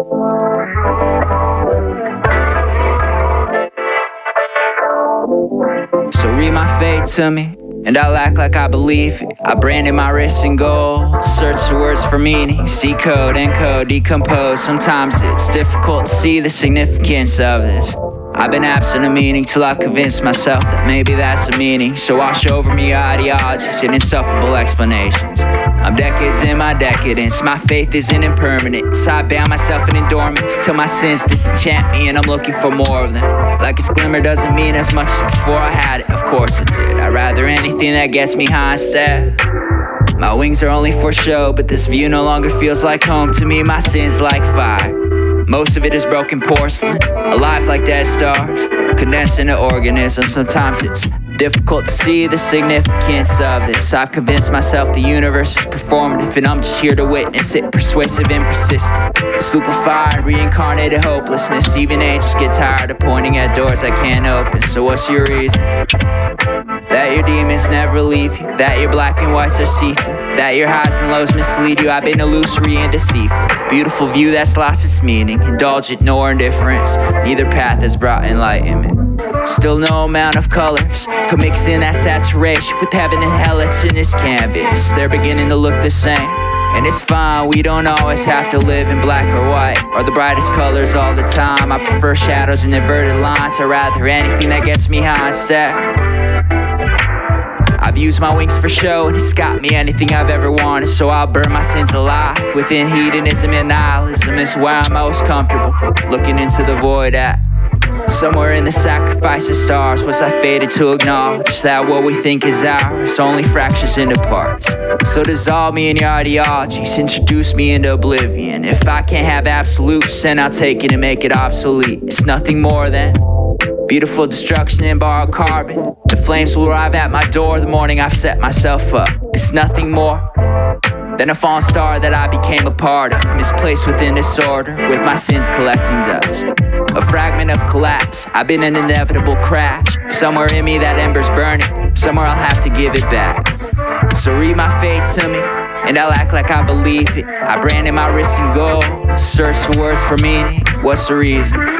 So read my fate to me, and I'll act like I believe it. I branded my wrists in gold, search the words for meanings. Decode, encode, decompose. Sometimes it's difficult to see the significance of this. I've been absent of meaning till I've convinced myself that maybe that's the meaning. So wash over me ideologies and insufferable explanations. I'm decades in my decadence, my faith is in impermanence. I bound myself in adornments till my sins disenchant me, and I'm looking for more of them. Like its glimmer doesn't mean as much as before I had it, of course it did. I'd rather anything that gets me high instead. My wings are only for show, but this view no longer feels like home. To me my sin's like fire, most of it is broken porcelain, alive like dead stars, condensed into organisms. Sometimes it's difficult to see the significance of this. I've convinced myself the universe is performative, and I'm just here to witness it, persuasive and persistent. Superfied, reincarnated hopelessness. Even angels get tired of pointing at doors I can't open. So what's your reason? That your demons never leave you, that your black and whites are see-through, that your highs and lows mislead you. I've been illusory and deceitful, beautiful view that's lost its meaning, indulgent nor indifference. Neither path has brought enlightenment. Still no amount of colors could mix in that saturation with heaven and hell etched in its canvas. They're beginning to look the same, and it's fine, we don't always have to live in black or white, or the brightest colors all the time. I prefer shadows and inverted lines, or rather anything that gets me high instead. I've used my wings for show, and it's got me anything I've ever wanted. So I'll burn my sins alive within hedonism and nihilism. Is where I'm most comfortable, looking into the void at. Somewhere in the sacrifice of stars was I fated to acknowledge that what we think is ours only fractures into parts. So dissolve me in your ideologies, introduce me into oblivion. If I can't have absolutes, then I'll take it and make it obsolete. It's nothing more than beautiful destruction and borrowed carbon. The flames will arrive at my door the morning I've set myself up. It's nothing more than a fallen star that I became a part of, misplaced within disorder, with my sins collecting dust. A fragment of collapse, I've been an inevitable crash. Somewhere in me that ember's burning, somewhere I'll have to give it back. So read my fate to me, and I'll act like I believe it. I branded my wrists in gold, search for words for meaning. What's the reason?